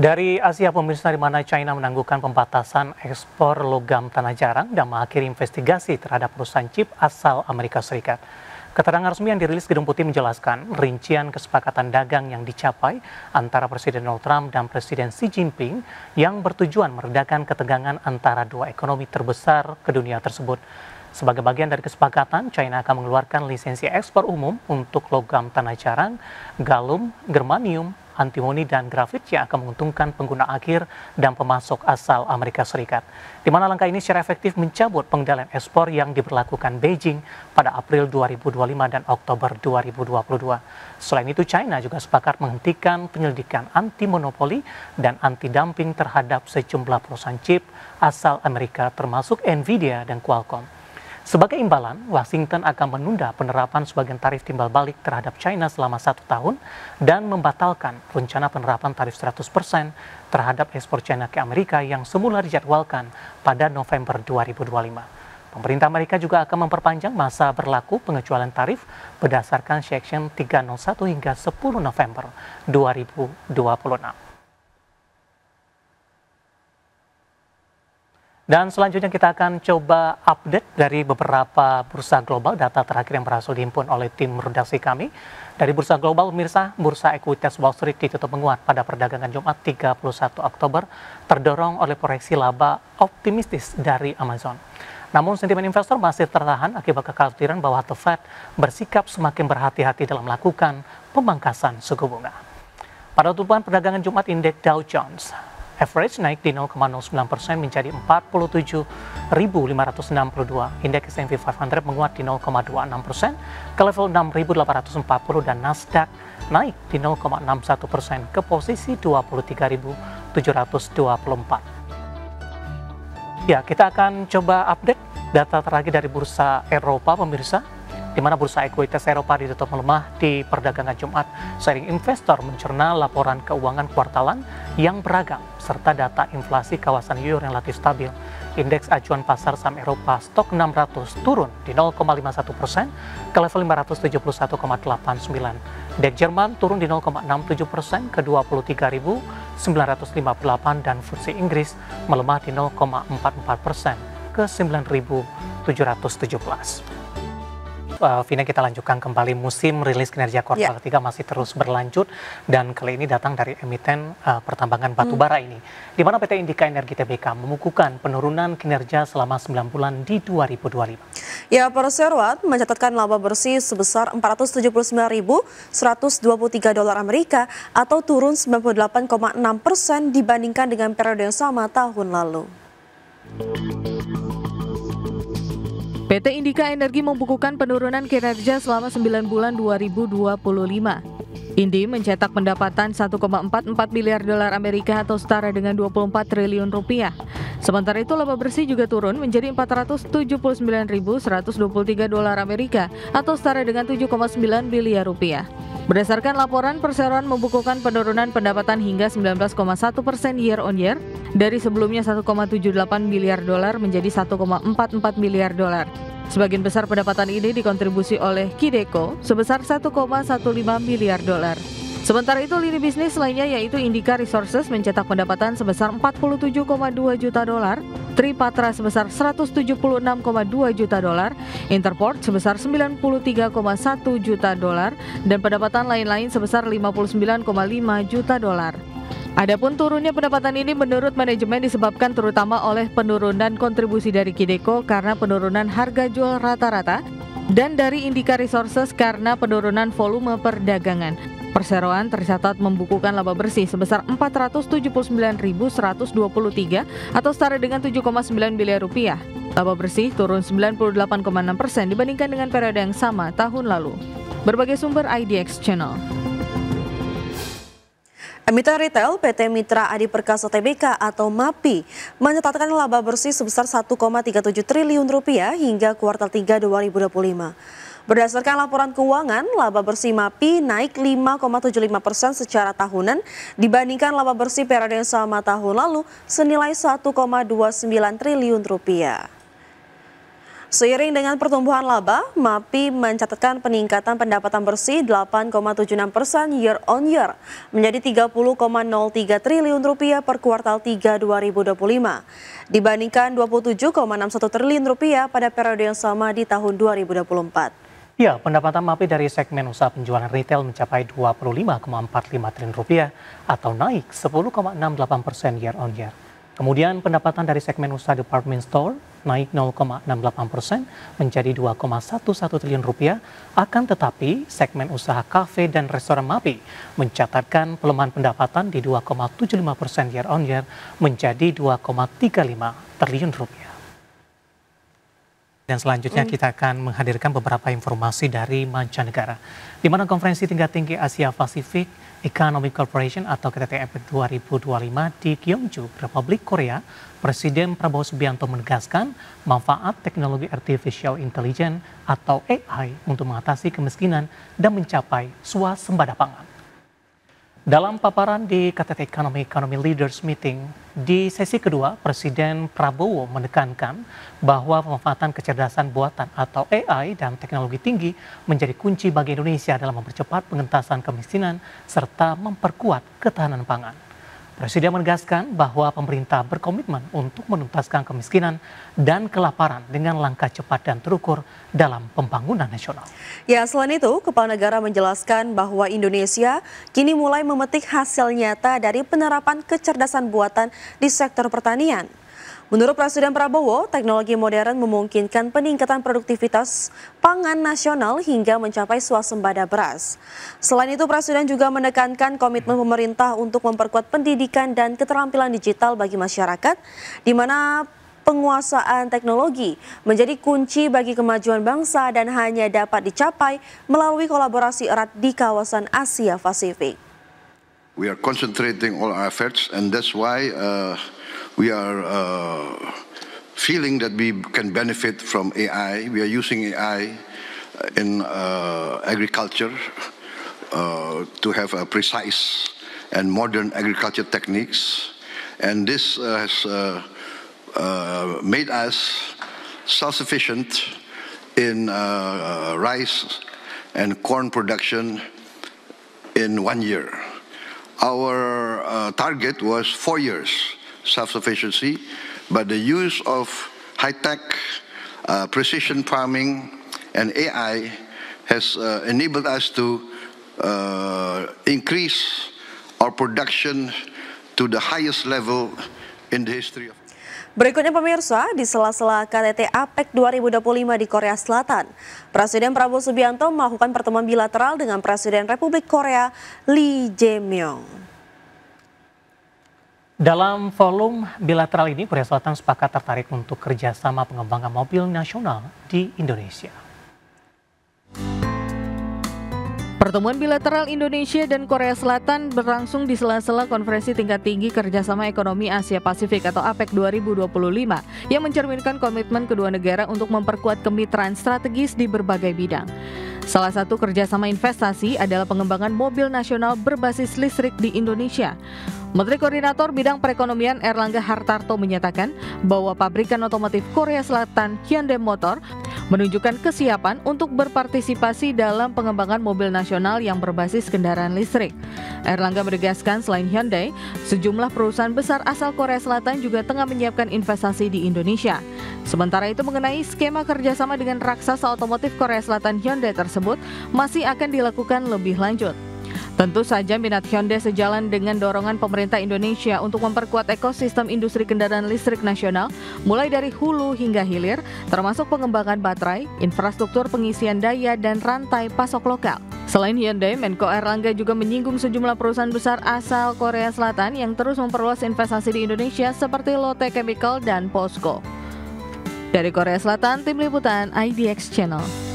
Dari Asia, pemirsa, di mana China menangguhkan pembatasan ekspor logam tanah jarang dan mengakhiri investigasi terhadap perusahaan chip asal Amerika Serikat. Keterangan resmi yang dirilis Gedung Putih menjelaskan rincian kesepakatan dagang yang dicapai antara Presiden Donald Trump dan Presiden Xi Jinping yang bertujuan meredakan ketegangan antara dua ekonomi terbesar ke dunia tersebut. Sebagai bagian dari kesepakatan, China akan mengeluarkan lisensi ekspor umum untuk logam tanah jarang, galum, germanium, antimoni, dan grafit yang akan menguntungkan pengguna akhir dan pemasok asal Amerika Serikat. Di mana langkah ini secara efektif mencabut pengendalian ekspor yang diberlakukan Beijing pada April 2025 dan Oktober 2022. Selain itu, China juga sepakat menghentikan penyelidikan anti-monopoli dan anti-dumping terhadap sejumlah perusahaan chip asal Amerika termasuk Nvidia dan Qualcomm. Sebagai imbalan, Washington akan menunda penerapan sebagian tarif timbal balik terhadap China selama 1 tahun dan membatalkan rencana penerapan tarif 100% terhadap ekspor China ke Amerika yang semula dijadwalkan pada November 2025. Pemerintah Amerika juga akan memperpanjang masa berlaku pengecualian tarif berdasarkan Section 301 hingga 10 November 2026. Dan selanjutnya kita akan coba update dari beberapa bursa global, data terakhir yang berhasil dihimpun oleh tim redaksi kami. Dari bursa global, pemirsa, bursa ekuitas Wall Street ditutup menguat pada perdagangan Jumat 31 Oktober, terdorong oleh proyeksi laba optimistis dari Amazon. Namun sentimen investor masih tertahan akibat kekhawatiran bahwa The Fed bersikap semakin berhati-hati dalam melakukan pemangkasan suku bunga. Pada tutupan perdagangan Jumat, indeks Dow Jones average naik di 0,09% menjadi 47.562. Indeks S&P 500 menguat di 0,26% ke level 6.840 dan Nasdaq naik di 0,61% ke posisi 23.724. Ya, kita akan coba update data terakhir dari bursa Eropa, pemirsa, di mana bursa ekuitas Eropa ditutup melemah di perdagangan Jumat seiring investor mencerna laporan keuangan kuartalan yang beragam serta data inflasi kawasan euro yang relatif stabil. Indeks acuan pasar saham Eropa Stok 600 turun di 0,51% ke level 571,89. Indeks Jerman turun di 0,67% ke 23.958 dan FTSE Inggris melemah di 0,44% ke 9.717. Vina, kita lanjutkan kembali. Musim rilis kinerja kuartal ketiga masih terus berlanjut dan kali ini datang dari emiten pertambangan batubara ini, di mana PT Indika Energi Tbk mengukuhkan penurunan kinerja selama 9 bulan di 2025. Ya, Perseroan mencatatkan laba bersih sebesar 479.123 dolar Amerika atau turun 98,6% dibandingkan dengan periode yang sama tahun lalu. PT Indika Energi membukukan penurunan kinerja selama 9 bulan 2025. Indi mencetak pendapatan 1,44 miliar dolar Amerika atau setara dengan 24 triliun rupiah. Sementara itu laba bersih juga turun menjadi 479.123 dolar Amerika atau setara dengan 7,9 miliar rupiah. Berdasarkan laporan, Perseroan membukukan penurunan pendapatan hingga 19,1% year on year dari sebelumnya 1,78 miliar dolar menjadi 1,44 miliar dolar. Sebagian besar pendapatan ini dikontribusi oleh Kideko sebesar 1,15 miliar dolar. Sementara itu, lini bisnis lainnya yaitu Indika Resources mencetak pendapatan sebesar 47,2 juta dolar, Tripatra sebesar 176,2 juta dolar, Interport sebesar 93,1 juta dolar, dan pendapatan lain-lain sebesar 59,5 juta dolar. Adapun turunnya pendapatan ini menurut manajemen disebabkan terutama oleh penurunan kontribusi dari Kideko karena penurunan harga jual rata-rata dan dari Indika Resources karena penurunan volume perdagangan. Perseroan tercatat membukukan laba bersih sebesar 479.123 atau setara dengan 7,9 miliar rupiah. Laba bersih turun 98,6% dibandingkan dengan periode yang sama tahun lalu. Berbagai sumber IDX Channel. Emiten retail PT Mitra Adi Perkasa Tbk atau MAPI mencatatkan laba bersih sebesar 1,37 triliun rupiah hingga kuartal 3 2025. Berdasarkan laporan keuangan, laba bersih MAPI naik 5,75% secara tahunan dibandingkan laba bersih periode yang sama tahun lalu senilai 1,29 triliun rupiah. Seiring dengan pertumbuhan laba, MAPI mencatatkan peningkatan pendapatan bersih 8,76% year on year menjadi 30,03 triliun rupiah per kuartal 3 2025 dibandingkan 27,61 triliun rupiah pada periode yang sama di tahun 2024. Ya, pendapatan MAPI dari segmen usaha penjualan retail mencapai 25,45 triliun rupiah atau naik 10,68% year on year. Kemudian pendapatan dari segmen usaha department store naik 0,68% menjadi 2,11 triliun rupiah. Akan tetapi segmen usaha kafe dan restoran MAPI mencatatkan pelemahan pendapatan di 2,75% year on year menjadi 2,35 triliun rupiah. Dan selanjutnya kita akan menghadirkan beberapa informasi dari mancanegara, di mana konferensi tingkat tinggi Asia Pacific Economic Cooperation atau KTT APEC 2025 di Gyeongju, Republik Korea, Presiden Prabowo Subianto menegaskan manfaat teknologi artificial intelligence atau AI untuk mengatasi kemiskinan dan mencapai swasembada pangan. Dalam paparan di KTT Economy Leaders Meeting, di sesi kedua, Presiden Prabowo menekankan bahwa pemanfaatan kecerdasan buatan atau AI dan teknologi tinggi menjadi kunci bagi Indonesia dalam mempercepat pengentasan kemiskinan serta memperkuat ketahanan pangan. Presiden menegaskan bahwa pemerintah berkomitmen untuk menuntaskan kemiskinan dan kelaparan dengan langkah cepat dan terukur dalam pembangunan nasional. Ya, selain itu, Kepala Negara menjelaskan bahwa Indonesia kini mulai memetik hasil nyata dari penerapan kecerdasan buatan di sektor pertanian. Menurut Presiden Prabowo, teknologi modern memungkinkan peningkatan produktivitas pangan nasional hingga mencapai swasembada beras. Selain itu, Presiden juga menekankan komitmen pemerintah untuk memperkuat pendidikan dan keterampilan digital bagi masyarakat, di mana penguasaan teknologi menjadi kunci bagi kemajuan bangsa dan hanya dapat dicapai melalui kolaborasi erat di kawasan Asia Pasifik. We are concentrating all our efforts, and that's why we are feeling that we can benefit from AI. We are using AI in agriculture to have a precise and modern agriculture techniques, and this has made us self-sufficient in rice and corn production in 1 year. Our target was 4 years self-sufficiency, but the use of high-tech precision farming and AI has enabled us to increase our production to the highest level in the history of. Berikutnya pemirsa, di sela-sela KTT APEC 2025 di Korea Selatan, Presiden Prabowo Subianto melakukan pertemuan bilateral dengan Presiden Republik Korea Lee Jae-myung. Dalam forum bilateral ini, Korea Selatan sepakat tertarik untuk kerjasama pengembangan mobil nasional di Indonesia. Pertemuan bilateral Indonesia dan Korea Selatan berlangsung di sela-sela konferensi tingkat tinggi kerjasama ekonomi Asia Pasifik atau APEC 2025 yang mencerminkan komitmen kedua negara untuk memperkuat kemitraan strategis di berbagai bidang. Salah satu kerjasama investasi adalah pengembangan mobil nasional berbasis listrik di Indonesia. Menteri Koordinator Bidang Perekonomian Erlangga Hartarto menyatakan bahwa pabrikan otomotif Korea Selatan Hyundai Motor menunjukkan kesiapan untuk berpartisipasi dalam pengembangan mobil nasional yang berbasis kendaraan listrik. Erlangga menegaskan selain Hyundai, sejumlah perusahaan besar asal Korea Selatan juga tengah menyiapkan investasi di Indonesia. Sementara itu mengenai skema kerjasama dengan raksasa otomotif Korea Selatan Hyundai tersebut masih akan dilakukan lebih lanjut. Tentu saja minat Hyundai sejalan dengan dorongan pemerintah Indonesia untuk memperkuat ekosistem industri kendaraan listrik nasional, mulai dari hulu hingga hilir, termasuk pengembangan baterai, infrastruktur pengisian daya, dan rantai pasok lokal. Selain Hyundai, Menko Erlangga juga menyinggung sejumlah perusahaan besar asal Korea Selatan yang terus memperluas investasi di Indonesia seperti Lotte Chemical dan POSCO. Dari Korea Selatan, Tim Liputan IDX Channel.